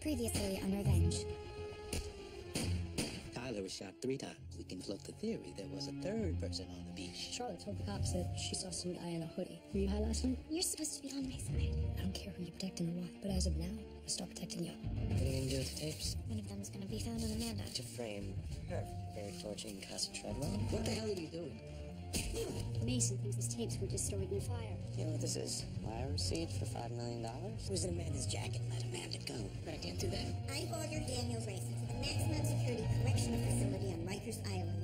Previously on Revenge. Tyler was shot 3 times. We can float the theory there was a third person on the beach. Charlotte told the cops that she saw some guy in a hoodie. Were you high last night? You're supposed to be on my side. I don't care who you're protecting or what, but as of now, I'll stop protecting you. What are you gonna do with the tapes? One of them's gonna be found on Amanda. To frame her. Very torching Casa Treadwell. What the hell are you doing? Mason thinks his tapes were destroyed in a fire. You know what this is? Wire receipt for $5 million? It was in Amanda's jacket. Let Amanda go. But I can't do that. I ordered Daniel's Racing to the maximum security correctional facility on Rikers Island.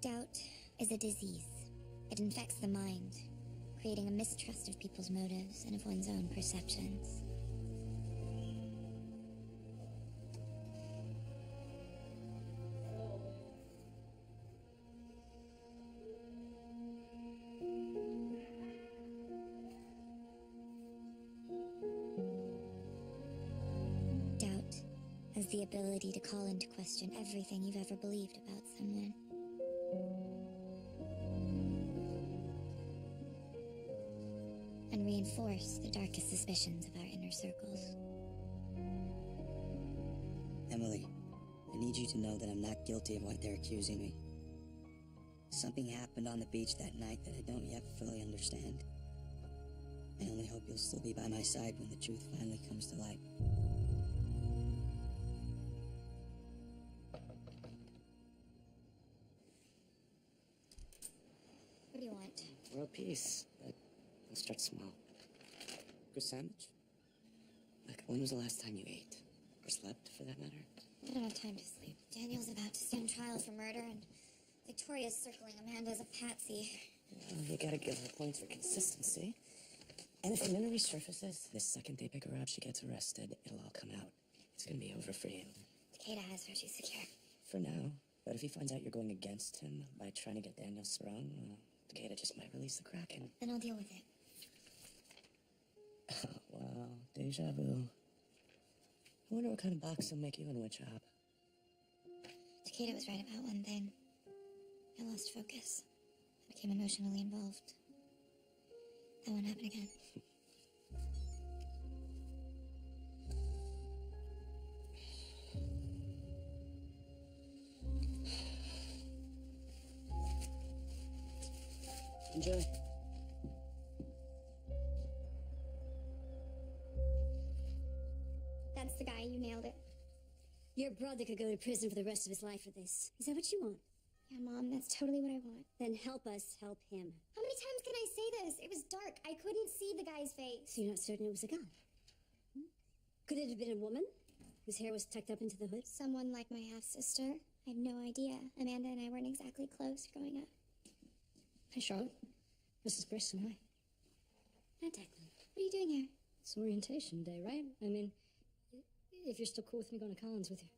Doubt is a disease. It infects the mind, creating a mistrust of people's motives and of one's own perceptions. Doubt has the ability to call into question everything you've ever believed about someone. And reinforce the darkest suspicions of our inner circles. Emily, I need you to know that I'm not guilty of what they're accusing me. Something happened on the beach that night that I don't yet fully understand. I only hope you'll still be by my side when the truth finally comes to light. What do you want? World peace, but let's start small. Good sandwich? Look, when was the last time you ate? Or slept, for that matter? I don't have time to sleep. Daniel's about to stand trial for murder, and Victoria's circling Amanda as a patsy. Well, you gotta give her points for consistency. And if the memory surfaces, the second they pick her up, she gets arrested, it'll all come out. It's gonna be over for you. Takeda has her, she's secure. For now. But if he finds out you're going against him by trying to get Daniel sprung, well, Takeda just might release the Kraken. Then I'll deal with it. Oh, wow. Deja vu. I wonder what kind of box will make you into a job. Takeda was right about one thing. I lost focus. I became emotionally involved. That won't happen again. Enjoy. That's the guy, you nailed it. Your brother could go to prison for the rest of his life for this. Is that what you want? Yeah, Mom, that's totally what I want. Then help us help him. How many times can I say this? It was dark. I couldn't see the guy's face. So you're not certain it was a guy? Could it have been a woman whose hair was tucked up into the hood? Someone like my half-sister? I have no idea. Amanda and I weren't exactly close growing up. Hi, Charlotte. This is Grissom. Hi. Hi, Declan. What are you doing here? It's orientation day, right? I mean, if you're still cool with me going to Collins with you.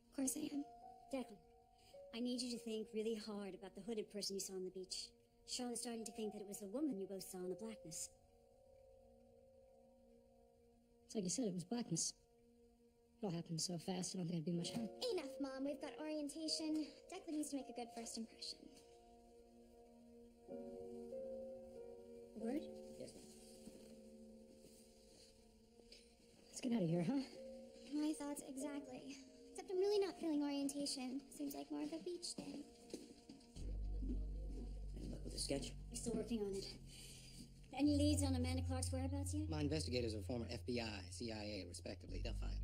Of course I am. Declan, I need you to think really hard about the hooded person you saw on the beach. Charlotte's starting to think that it was the woman you both saw in the blackness. It's like you said, it was blackness. It all happened so fast, I don't think I'd be much help. Enough, Mom. We've got orientation. Declan needs to make a good first impression. Word? Yes, ma'am. Let's get out of here, huh? My thoughts exactly. Except I'm really not feeling orientation. Seems like more of a beach thing. Any luck with the sketch? We're still working on it. Any leads on Amanda Clark's whereabouts yet? My investigators are former FBI, CIA, respectively. They'll find her.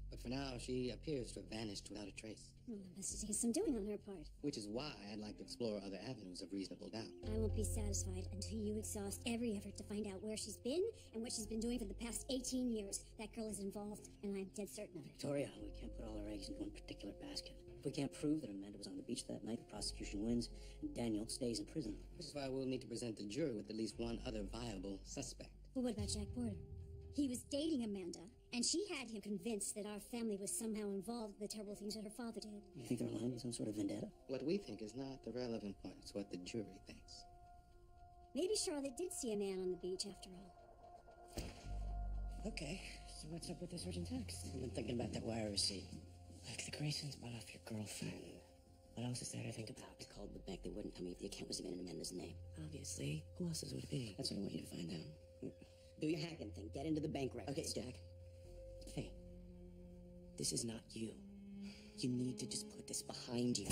But for now, she appears to have vanished without a trace. Well, there must be some doing on her part. Which is why I'd like to explore other avenues of reasonable doubt. I won't be satisfied until you exhaust every effort to find out where she's been and what she's been doing for the past 18 years. That girl is involved, and I'm dead certain of it. Victoria, we can't put all our eggs into one particular basket. If we can't prove that Amanda was on the beach that night, the prosecution wins, and Daniel stays in prison. Which is why we'll need to present the jury with at least one other viable suspect. Well, what about Jack Porter? He was dating Amanda, and she had him convinced that our family was somehow involved in the terrible things that her father did. You think they're lying? Some sort of vendetta? What we think is not the relevant point. It's what the jury thinks. Maybe Charlotte did see a man on the beach after all. Okay, so what's up with this urgent text? I've been thinking about that wire receipt. Look, the Graysons bought off your girlfriend. What else is there to think about? I called the bank. They wouldn't tell me if the account was even in Amanda's name. Obviously. Who else's would it be? That's what I want you to find out. Do your hacking thing. Get into the bank records. Okay, Jack. Hey. This is not you. You need to just put this behind you.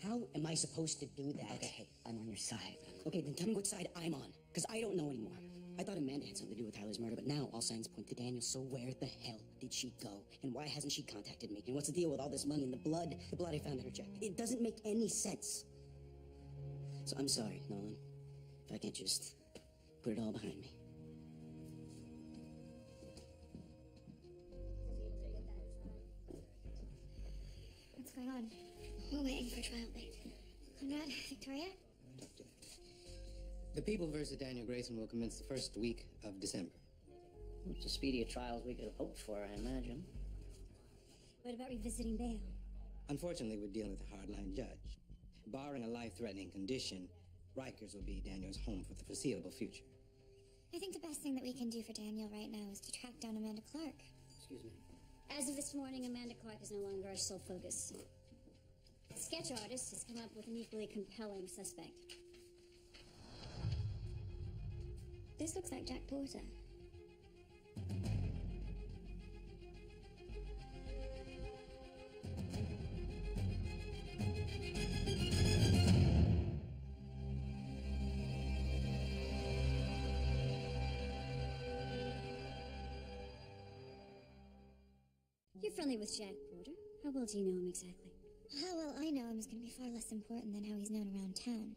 How am I supposed to do that? Okay, I'm on your side. Okay, then tell me which side I'm on. Because I don't know anymore. I thought Amanda had something to do with Tyler's murder, but now all signs point to Daniel. So where the hell did she go? And why hasn't she contacted me? And what's the deal with all this money and the blood? The blood I found in her jacket. It doesn't make any sense. So I'm sorry, Nolan. If I can't just put it all behind me. What's going on? We're waiting for trial date. Conrad, Victoria? The People versus Daniel Grayson will commence the first week of December. It's a speedier trial as we could have hoped for, I imagine. What about revisiting bail? Unfortunately, we're dealing with a hardline judge. Barring a life-threatening condition, Rikers will be Daniel's home for the foreseeable future. I think the best thing that we can do for Daniel right now is to track down Amanda Clark. Excuse me. As of this morning, Amanda Clark is no longer our sole focus. The sketch artist has come up with an equally compelling suspect. This looks like Jack Porter. You're friendly with Jack Porter. How well do you know him exactly? How well I know him is going to be far less important than how he's known around town.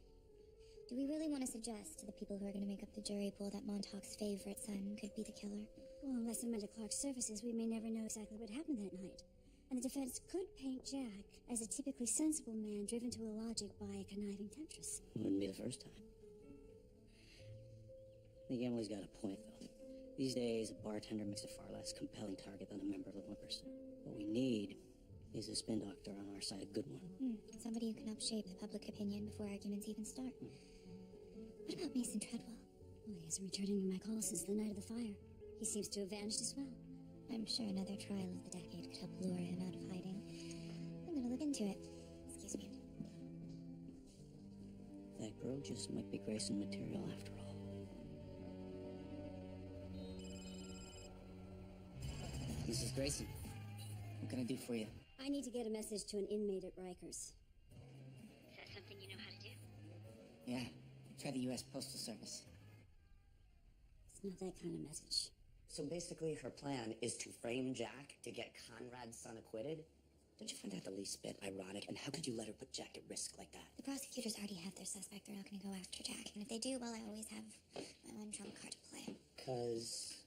Do we really want to suggest to the people who are going to make up the jury pool that Montauk's favorite son could be the killer? Well, unless Amanda Clark surfaces, we may never know exactly what happened that night. And the defense could paint Jack as a typically sensible man driven to illogic by a conniving temptress. Wouldn't be the first time. I think Emily's got a point, though. These days, a bartender makes a far less compelling target than a member of the Whippers. What we need is a spin doctor on our side, a good one. Somebody who can help shape the public opinion before arguments even start. What about Mason Treadwell? Well, he hasn't returned any of my calls since the night of the fire. He seems to have vanished as well. I'm sure another trial of the decade could help lure him out of hiding. I'm gonna look into it. Excuse me. That girl just might be Grayson material after all. Mrs. Grayson, what can I do for you? I need to get a message to an inmate at Rikers. Is that something you know how to do? Yeah, try the U.S. Postal Service. It's not that kind of message. So basically, her plan is to frame Jack to get Conrad's son acquitted? Don't you find that the least bit ironic? And how could you let her put Jack at risk like that? The prosecutors already have their suspect. They're not gonna go after Jack. And if they do, well, I always have my one trump card to play. 'Cause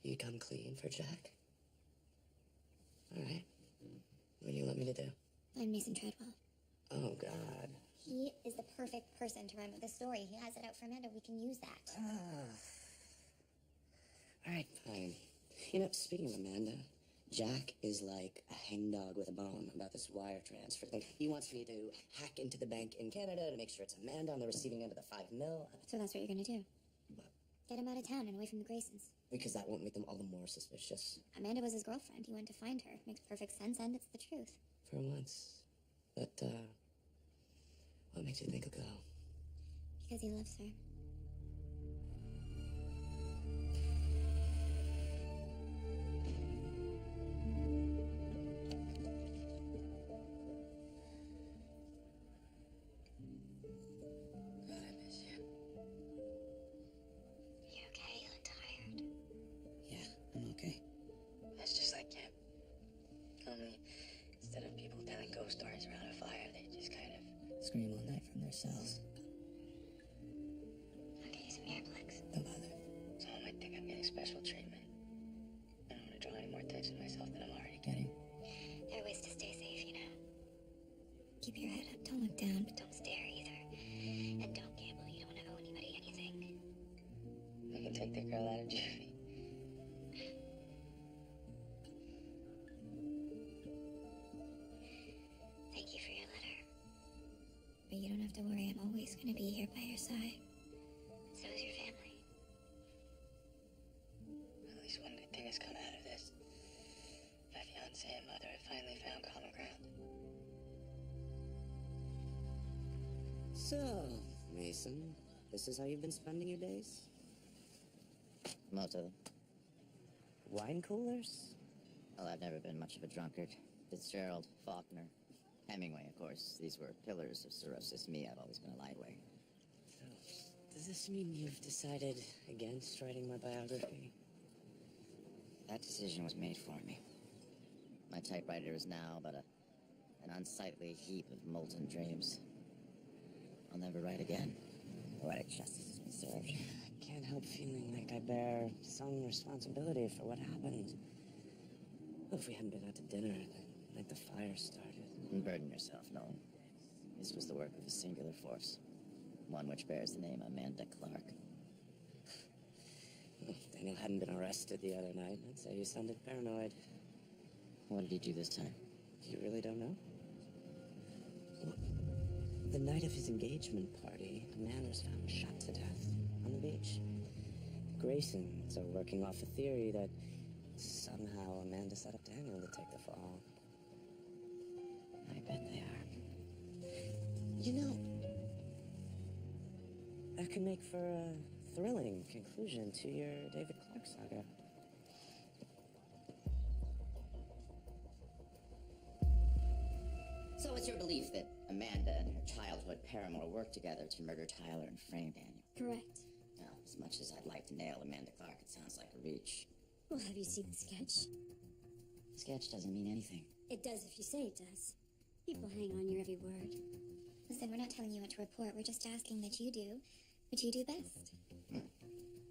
you come clean for Jack? All right. What do you want me to do? I'm Mason Treadwell. Oh, God. He is the perfect person to run with this story. He has it out for Amanda. We can use that. All right, fine. You know, speaking of Amanda, Jack is like a hangdog with a bone about this wire transfer thing. He wants me to hack into the bank in Canada to make sure it's Amanda on the receiving end of the $5 million. So that's what you're gonna do. What? Get him out of town and away from the Graysons. Because that won't make them all the more suspicious. Amanda was his girlfriend. He went to find her. Makes perfect sense, and it's the truth. For once. But, what makes you think he'll go? Because he loves her. God, I miss you. You okay? You look tired. Yeah, I'm okay. That's just like Kim. Only, instead of people telling ghost stories around a fire, they just kind of... Scream all night from their cells. I'll get you some earplugs. Don't bother. Someone might think I'm getting special treatment. I don't want to draw any more attention to myself than I'm already getting. There are ways to stay safe, you know. Keep your head up. Don't look down, but don't stare either. And don't gamble. You don't want to owe anybody anything. I can take the girl out of Jeffy. Thank you for your letter. But you don't have to worry. I'm always going to be here by your side. So is your family. At least one good thing has come out of this. My fiancé and mother have finally found common ground. So, Mason, this is how you've been spending your days? Most of them. Wine coolers? Well, I've never been much of a drunkard. Fitzgerald, Faulkner, Hemingway, of course. These were pillars of cirrhosis. Me, I've always been a lightweight. So, does this mean you've decided against writing my biography? That decision was made for me. My typewriter is now but an unsightly heap of molten dreams. I'll never write again. Poetic justice has been served. I can't help feeling like I bear some responsibility for what happened. What if we hadn't been out to dinner the night the fire started? Don't burden yourself, no. This was the work of a singular force. One which bears the name Amanda Clark. If Daniel hadn't been arrested the other night, I'd say you sounded paranoid. What did he do this time? You really don't know? Well, the night of his engagement party, a man was found shot to death on the beach. Graysons are working off a theory that somehow Amanda set up Daniel to take the fall. I bet they are. You know, that could make for a thrilling conclusion to your David Clark saga. So it's your belief that Amanda and her childhood paramour worked together to murder Tyler and frame Daniel? Correct. Well, as much as I'd like to nail Amanda Clark, it sounds like a reach. Well, have you seen the sketch? Sketch doesn't mean anything. It does if you say it does. People hang on your every word. Listen, we're not telling you what to report. We're just asking that you do what you do best.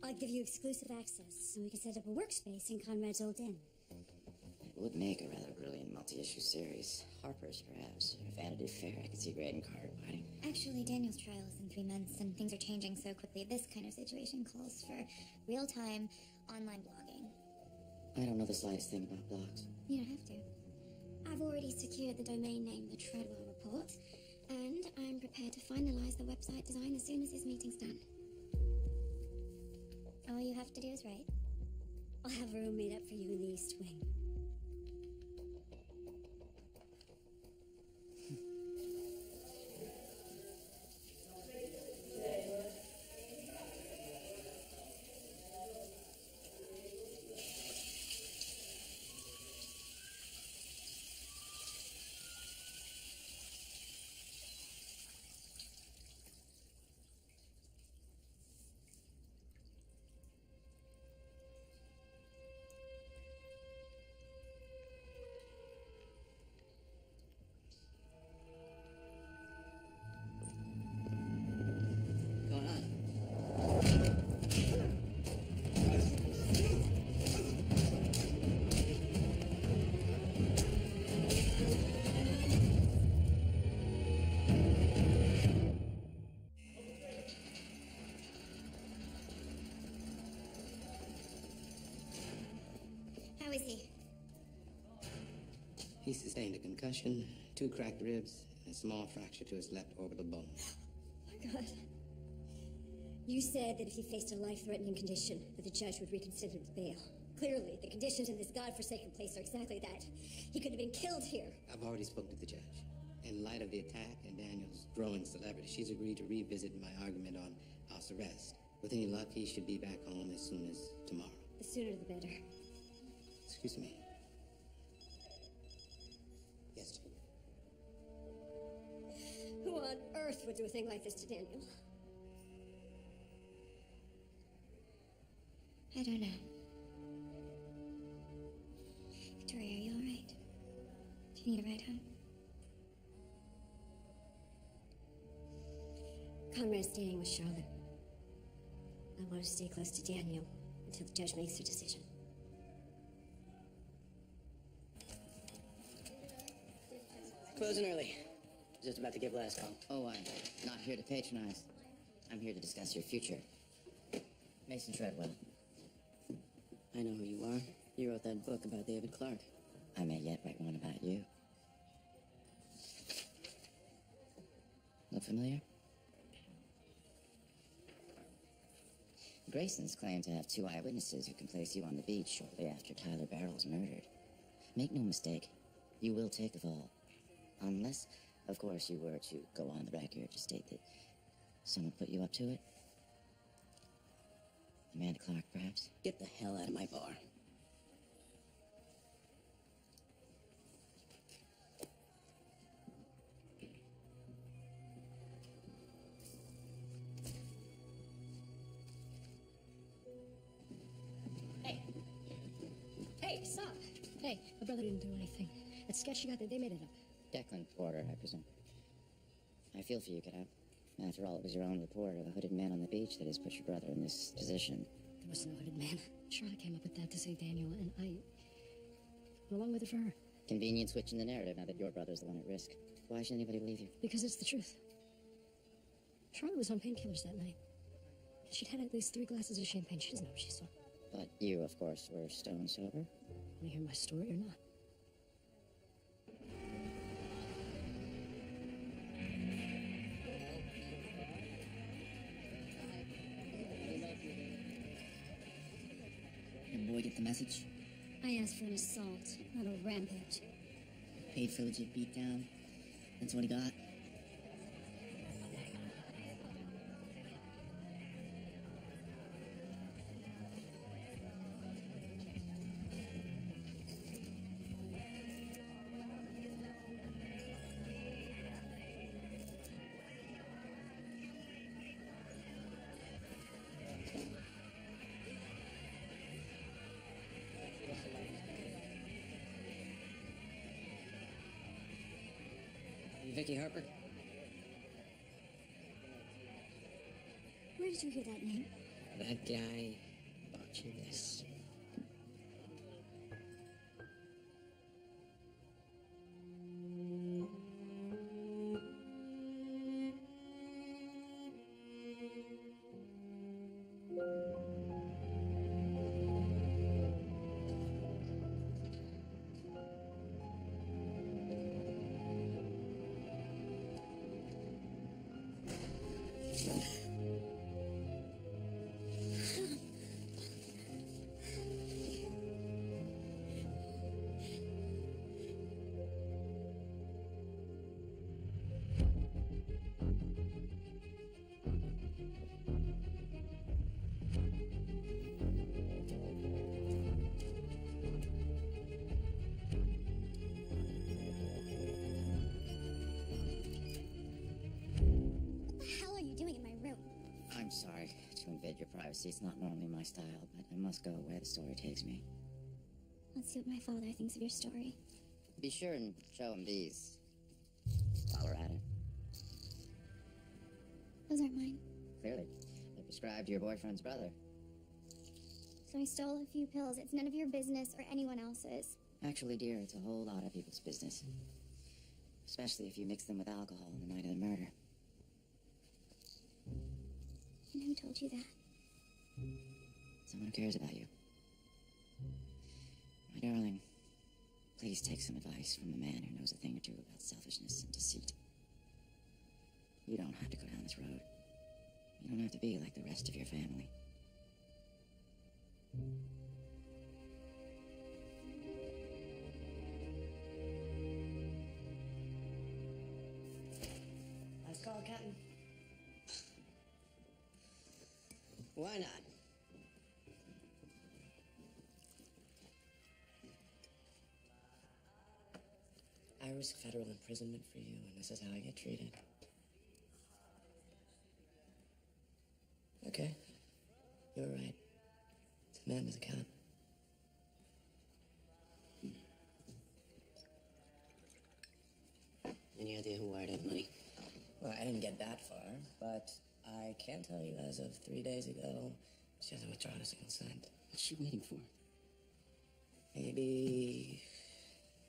I'll give you exclusive access, so we can set up a workspace in Conrad's old inn. It would make a rather brilliant multi-issue series. Harper's, perhaps. Or Vanity Fair. I could see Graydon Carter biting. Actually, Daniel's trial is in 3 months, and things are changing so quickly. This kind of situation calls for real-time online blogging. I don't know the slightest thing about blogs. You don't have to. I've already secured the domain name The Treadwell Report, and I'm prepared to finalize the website design as soon as this meeting's done. All you have to do is write. I'll have a room made up for you in the East Wing. What's going on? How is he? He sustained a concussion, 2 cracked ribs, and a small fracture to his left orbital bone. Oh, my God. You said that if he faced a life-threatening condition, that the judge would reconsider his bail. Clearly, the conditions in this godforsaken place are exactly that. He could have been killed here. I've already spoken to the judge. In light of the attack and Daniel's growing celebrity, she's agreed to revisit my argument on house arrest. With any luck, he should be back home as soon as tomorrow. The sooner the better. Excuse me. Yes, Jim. Who on earth would do a thing like this to Daniel? I don't know. Victoria, are you all right? Do you need a ride home? Conrad's staying with Charlotte. I want to stay close to Daniel until the judge makes her decision. Closing early. Just about to give last call. Oh, I'm not here to patronize. I'm here to discuss your future. Mason Treadwell. I know who you are. You wrote that book about David Clark. I may yet write one about you. Look familiar? Grayson's claim to have 2 eyewitnesses who can place you on the beach shortly after Tyler Barrow's murdered. Make no mistake, you will take the fall. Unless, of course, you were to go on the record to state that Someone put you up to it? Amanda Clark, perhaps? Get the hell out of my bar. Hey, stop! Hey, my brother didn't do anything. That sketch you got there, they made it up. Declan Porter, I presume. I feel for you, kiddo. After all, it was your own report of the hooded man on the beach that has put your brother in this position. There was no hooded man. Charlotte came up with that to save Daniel, and I went along with it for her. Convenient switch in the narrative now that your brother's the one at risk. Why should anybody believe you? Because it's the truth. Charlotte was on painkillers that night. She'd had at least 3 glasses of champagne. She doesn't know what she saw. But you, of course, were stone sober. Want to hear my story or not? Your boy get the message? I asked for an assault, not a rampage. Paid for legit beatdown. That's what he got. Vicky Harper? Where did you hear that name? That guy bought you this. I'm sorry to invade your privacy. It's not normally my style, but I must go where the story takes me. Let's see what my father thinks of your story. Be sure and show him these while we're at it. Those aren't mine. Clearly, they're prescribed to your boyfriend's brother. So I stole a few pills. It's none of your business or anyone else's. Actually, dear, it's a whole lot of people's business. Especially if you mix them with alcohol on the night of the murder. And who told you that? Someone who cares about you. My darling, please take some advice from a man who knows a thing or two about selfishness and deceit. You don't have to go down this road. You don't have to be like the rest of your family. Last call, Captain. Why not? I risk federal imprisonment for you, and this is how I get treated. Okay. You're right. Amanda's account. Any idea who wired in money? Well, I didn't get that far, but I can tell you as of 3 days ago, she hasn't withdrawn a single cent. What's she waiting for? Maybe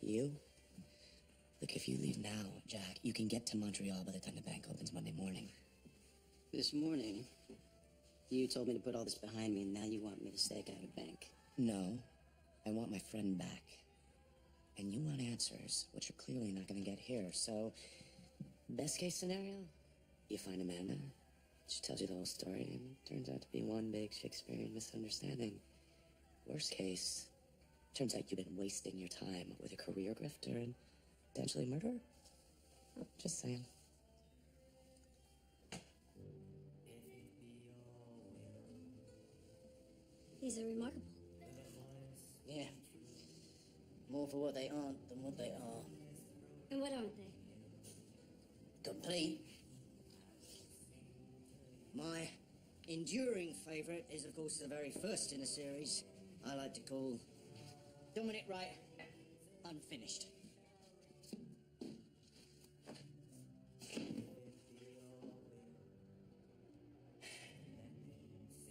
you? Look, if you leave now, Jack, you can get to Montreal by the time the bank opens Monday morning. This morning, you told me to put all this behind me, and now you want me to stake out a bank. No, I want my friend back. And you want answers, which you're clearly not going to get here. So, best case scenario, you find Amanda. She tells you the whole story, and it turns out to be one big Shakespearean misunderstanding. Worst case, turns out you've been wasting your time with a career grifter and potentially murderer. Just saying. These are remarkable. Yeah. More for what they aren't than what they are. And what aren't they? Complete. My enduring favourite is, of course, the very first in the series. I like to call Dominic Wright Unfinished.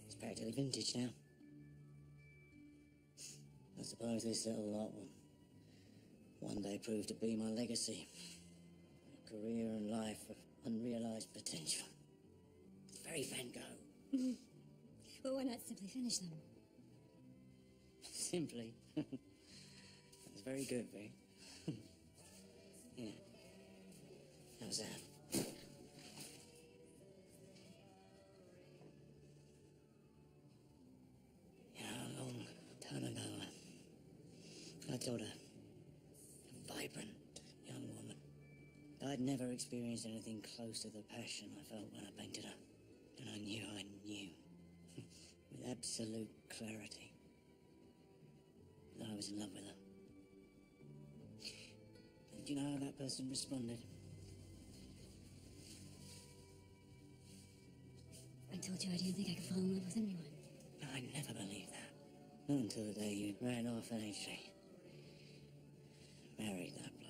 It's practically vintage now. I suppose this little lot will one day prove to be my legacy. A career and life of unrealised potential. It's very Van Gogh. Well, why not simply finish them? Simply. That's very good, V. Yeah. How's that? You know, a long time ago, I told a vibrant young woman I'd never experienced anything close to the passion I felt when I painted her. And I knew, with absolute clarity, that I was in love with her. And do you know how that person responded? I told you I didn't think I could fall in love with anyone. No, I never believed that. Not until the day you ran off and actually married that bloke.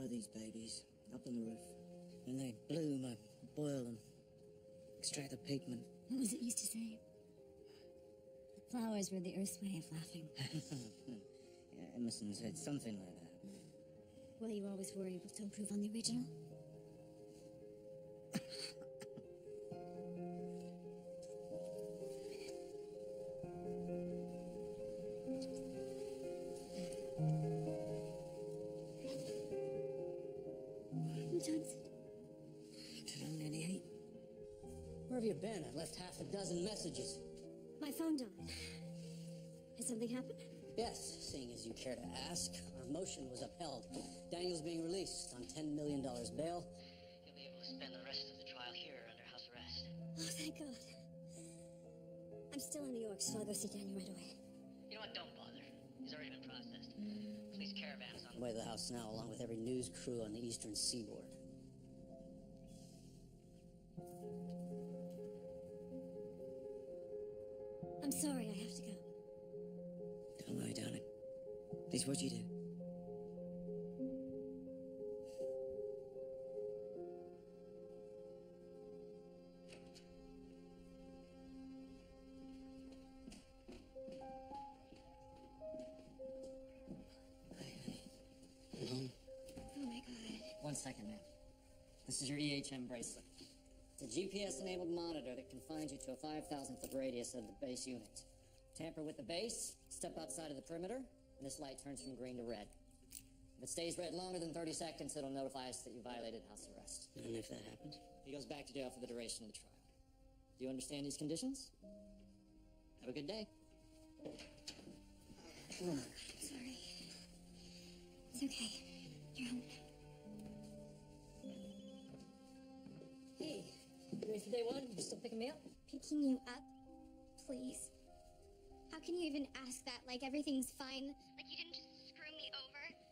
These babies up on the roof, and they bloom, I boil them, extract the pigment. What was it used to say? Flowers were the earth's way of laughing. Yeah, Emerson said something like that. Well, you always were able to improve on the original. Where have you been? I've left half a dozen messages. My phone died. Has something happened? Yes, seeing as you care to ask, our motion was upheld. Daniel's being released on $10 million bail. He'll be able to spend the rest of the trial here under house arrest. Oh, thank God. I'm still in New York, so I'll go see Daniel right away. You know what? Don't bother. He's already been processed. Police caravan is on the way to the house now, along with every news crew on the eastern seaboard. I'm sorry, I have to go. Don't worry, darling. It's what you do. Oh my God. 1 second, ma'am. This is your EHM bracelet. It's a GPS-enabled monitor that confines you to a 5,000th of radius of the base unit. Tamper with the base, step outside of the perimeter, and this light turns from green to red. If it stays red longer than 30 seconds, it'll notify us that you violated house arrest. And if that happens? He goes back to jail for the duration of the trial. Do you understand these conditions? Have a good day. Sorry. It's okay. You're home. Hey, you ready for day one? You still picking me up? Picking you up? Please. How can you even ask that like everything's fine? Like you didn't just screw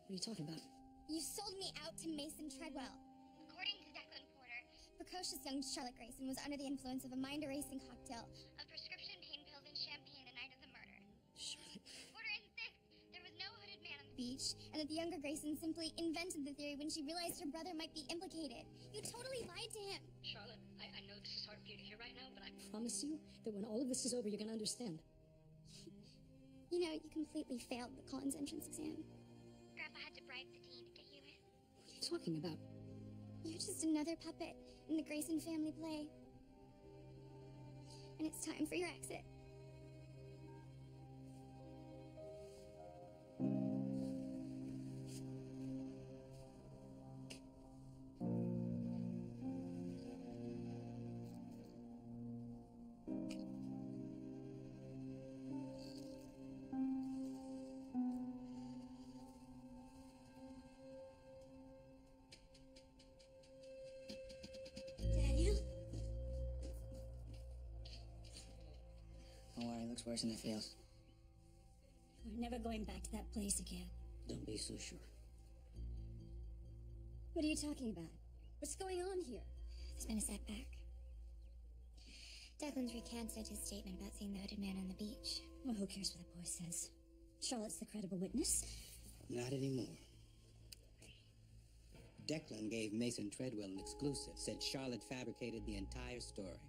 What are you talking about? You sold me out to Mason Treadwell. According to Declan Porter, precocious young Charlotte Grayson was under the influence of a mind-erasing cocktail of prescription pain pills and champagne the night of the murder. Charlotte. Porter insists there was no hooded man on the beach, and that the younger Grayson simply invented the theory when she realized her brother might be implicated. You totally lied to him. Charlotte, I know this is hard for you to hear right now, but I promise you that when all of this is over, you're gonna understand. You know, you completely failed the Collins entrance exam. Grandpa had to bribe the dean to get you in. What are you talking about? You're just another puppet in the Grayson family play. And it's time for your exit. Daniel? Don't worry, it looks worse than it feels. We're never going back to that place again. Don't be so sure. What are you talking about? What's going on here? There's been a setback. Declan's recanted his statement about seeing the hooded man on the beach. Well, who cares what the boy says? Charlotte's the credible witness. Not anymore. Declan gave Mason Treadwell an exclusive, said Charlotte fabricated the entire story.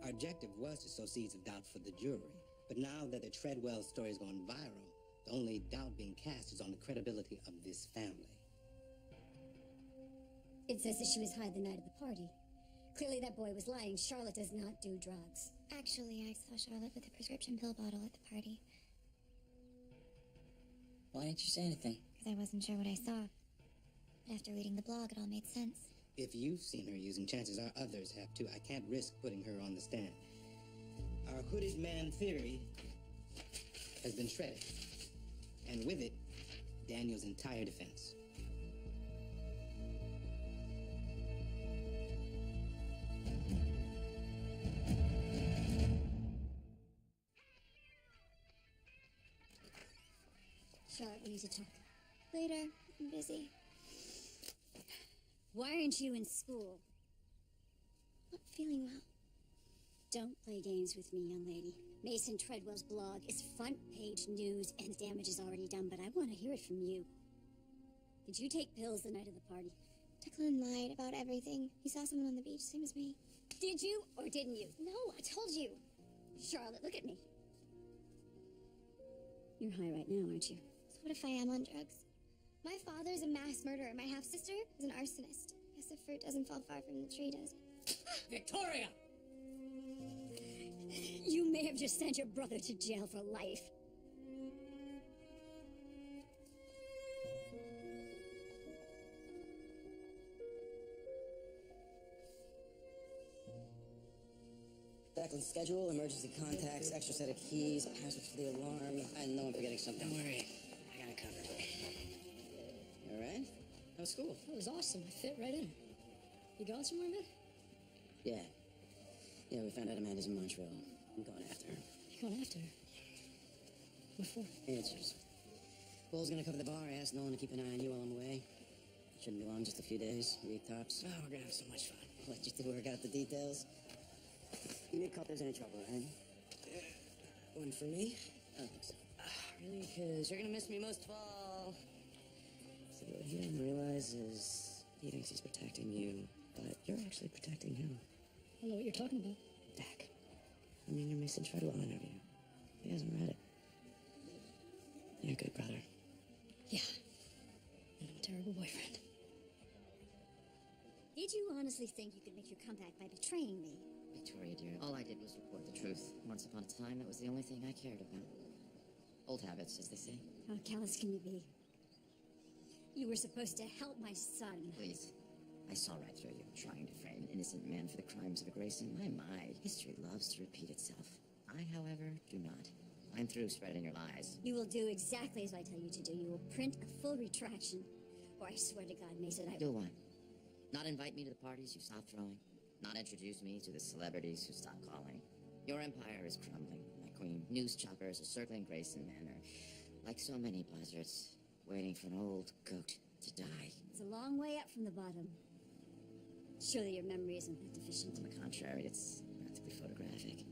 Our objective was to sow seeds of doubt for the jury. But now that the Treadwell story has gone viral, the only doubt being cast is on the credibility of this family. It says that she was high the night of the party. Clearly that boy was lying. Charlotte does not do drugs. Actually, I saw Charlotte with a prescription pill bottle at the party. Why didn't you say anything? Because I wasn't sure what I saw. But after reading the blog, it all made sense. If you've seen her using, chances are others have too. I can't risk putting her on the stand. Our hooded man theory has been shredded. And with it, Daniel's entire defense. Charlotte, we need to talk. Later. I'm busy. Why aren't you in school? Not feeling well. Don't play games with me, young lady. Mason Treadwell's blog is front-page news, and the damage is already done, but I want to hear it from you. Did you take pills the night of the party? Declan lied about everything. He saw someone on the beach, same as me. Did you or didn't you? No, I told you. Charlotte, look at me. You're high right now, aren't you? So what if I am on drugs? My father's a mass murderer. My half-sister is an arsonist. Guess the fruit doesn't fall far from the tree, does it? Victoria! You may have just sent your brother to jail for life. Declan's schedule, emergency contacts, extra set of keys, passwords for the alarm. I know I'm forgetting something. Don't worry. I got it covered. You all right? How was school? That was awesome. I fit right in. You going somewhere, man? Yeah. Yeah, we found out Amanda's in Montreal. I'm going after her. You're going after her? What for? Answers. Bull's gonna cover the bar. I asked Nolan to keep an eye on you while I'm away. Shouldn't be long, just a few days, a week tops. Oh, we're gonna have so much fun. Let you to work out the details. You need Cutler's any trouble, right? One for me? I don't think so. Really? Because you're gonna miss me most of all. So what he didn't realize is he thinks he's protecting you, but you're actually protecting him. I don't know what you're talking about. Dak. I mean, your Mason Treadwell interview. He hasn't read it. You're a good brother. Yeah. And I'm a terrible boyfriend. Did you honestly think you could make your comeback by betraying me? Victoria, dear, all I did was report the truth. Once upon a time, that was the only thing I cared about. Old habits, as they say. How callous can you be? You were supposed to help my son. Please. I saw right through you, trying to frame an innocent man for the crimes of a Grayson. My, history loves to repeat itself. I, however, do not. I'm through spreading your lies. You will do exactly as I tell you to do. You will print a full retraction. Or I swear to God, Mason, I... Do what? Not invite me to the parties you stopped throwing? Not introduce me to the celebrities who stopped calling? Your empire is crumbling, my queen. News choppers are circling Grayson Manor. Like so many buzzards, waiting for an old goat to die. It's a long way up from the bottom. Surely your memory isn't that deficient. On the contrary, it's practically photographic.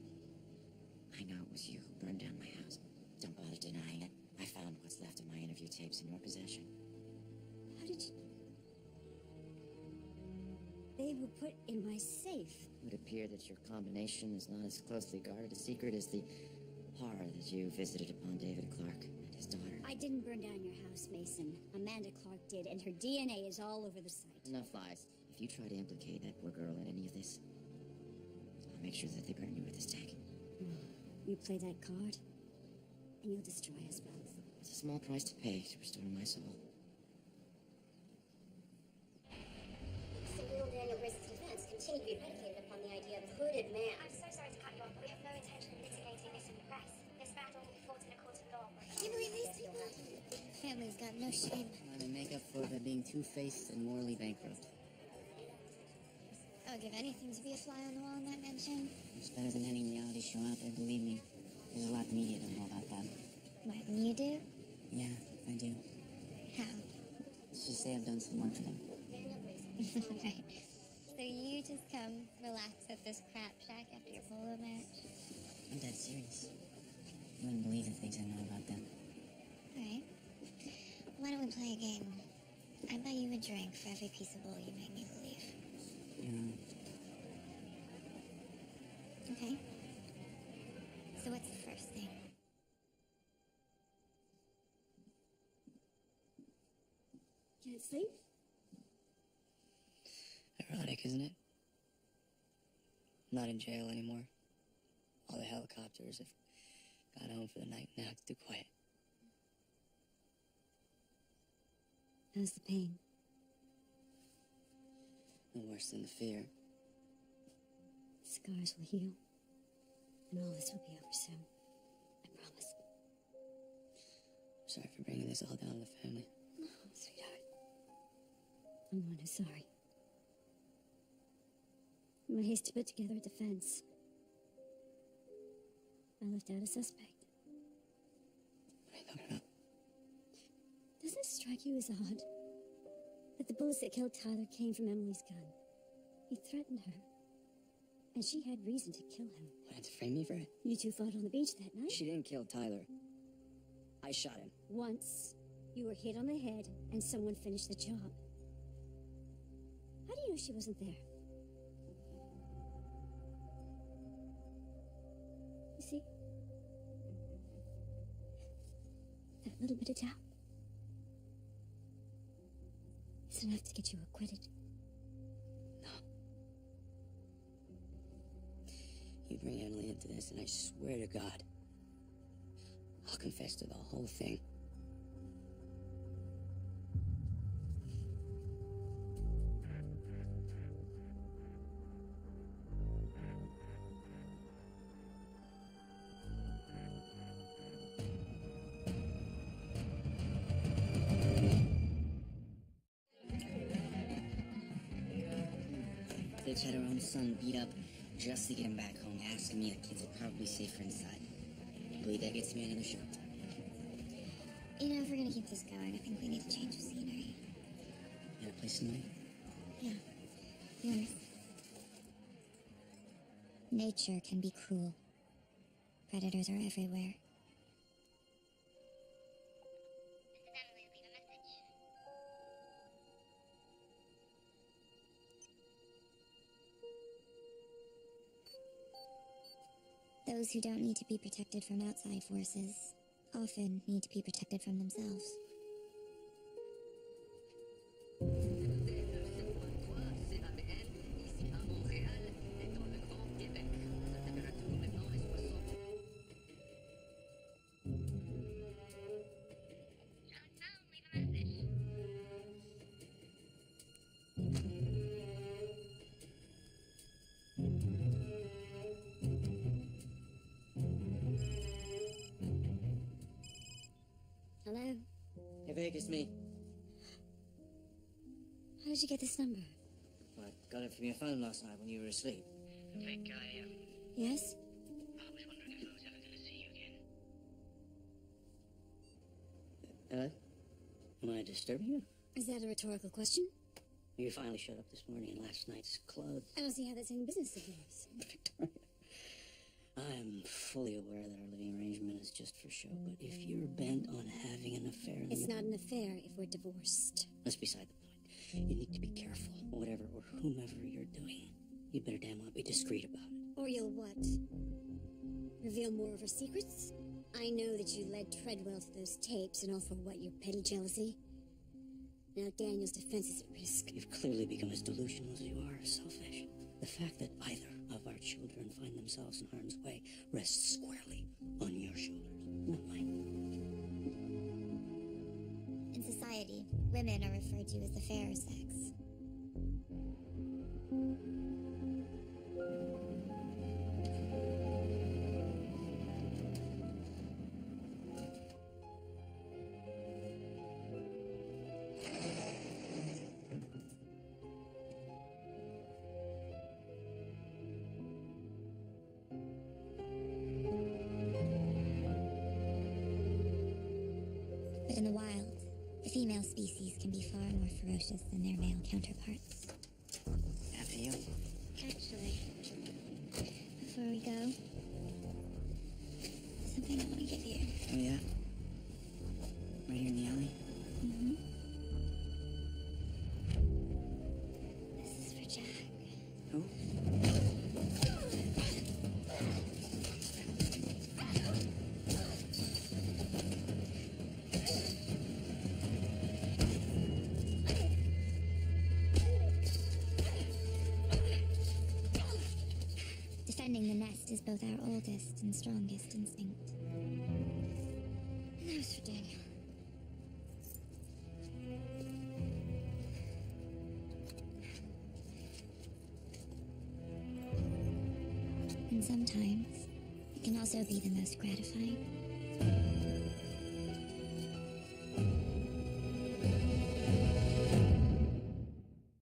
I know it was you who burned down my house. Don't bother denying it. I found what's left of my interview tapes in your possession. How did you... They were put in my safe. It would appear that your combination is not as closely guarded a secret as the horror that you visited upon David Clark and his daughter. I didn't burn down your house, Mason. Amanda Clark did, and her DNA is all over the site. Enough lies. If you try to implicate that poor girl in any of this, I'll make sure that they burn you at the stake. You play that card, and you'll destroy us both. It's a small price to pay to restore my soul. Simple Daniel Grace's defense continued to be predicated upon the idea of a hooded man. I'm so sorry to cut you off, but we have no intention of litigating this in the press. This battle will be fought in a court of law. Can you believe these people? Family's got no shame. They make up for it by being two-faced and morally bankrupt. I would give anything to be a fly on the wall in that mansion. It's better than any reality show out there, believe me. There's a lot the media don't know about that. What, you do? Yeah, I do. How? Let's just say I've done some work for them. Right. So you just come relax at this crap shack after your polo match? I'm dead serious. You wouldn't believe the things I know about them. Alright. Why don't we play a game? I buy you a drink for every piece of bull you make me believe. Yeah. Okay. So what's the first thing? Can't sleep? Ironic, isn't it? I'm not in jail anymore. All the helicopters have got home for the night. Now it's too quiet. How's the pain? No worse than the fear. The scars will heal. And all this will be over soon. I promise. I'm sorry for bringing this all down on the family. No, sweetheart. I'm the one who's sorry. In my haste to put together a defense, I left out a suspect. What are you talking about? Doesn't it strike you as odd that the bullets that killed Tyler came from Emily's gun? He threatened her, and she had reason to kill him. Wanted to frame me for it? You two fought on the beach that night? She didn't kill Tyler. I shot him. Once, you were hit on the head, and someone finished the job. How do you know she wasn't there? You see? That little bit of doubt is enough to get you acquitted. No. You bring Emily into this, and I swear to God, I'll confess to the whole thing. Bitch had her own son beat up just to get him back home, asking me the kids are probably safer inside. Believe that gets me another shot. You know, if we're gonna keep this going, I think we need to change the scenery. Got a place tonight? Yeah. Yours. Nature can be cruel. Predators are everywhere. This is Emily. Leave a message. Those who don't need to be protected from outside forces often need to be protected from themselves. Hello? Hey, Vic, it's me. How did you get this number? I got it from your phone last night when you were asleep. Vic, Yes? I was wondering if I was ever going to see you again. Hello? Am I disturbing you? Is that a rhetorical question? You finally showed up this morning in last night's club. I don't see how that's any business of yours. Victoria, I am fully aware that our living arrangement is just for show, but if you're bent on having an affair... then It's not an affair if we're divorced. That's beside the point. You need to be careful, whatever or whomever you're doing. You better damn well be discreet about it. Or you'll what? Reveal more of her secrets? I know that you led Treadwell to those tapes, and all for what, your petty jealousy? Now Daniel's defense is at risk. You've clearly become as delusional as you are selfish. The fact that either of our children find themselves in harm's way rests squarely on your shoulders, not mine. In society, women are referred to as the fairer sex. But in the wild, the female species can be far more ferocious than their male counterparts. After you. Actually, before we go, something I want to give you. Oh, yeah? Right here in the alley? Mm-hmm. This is for Jack. Who? Defending the nest is both our oldest and strongest instinct. And that was for Daniel. And sometimes, it can also be the most gratifying.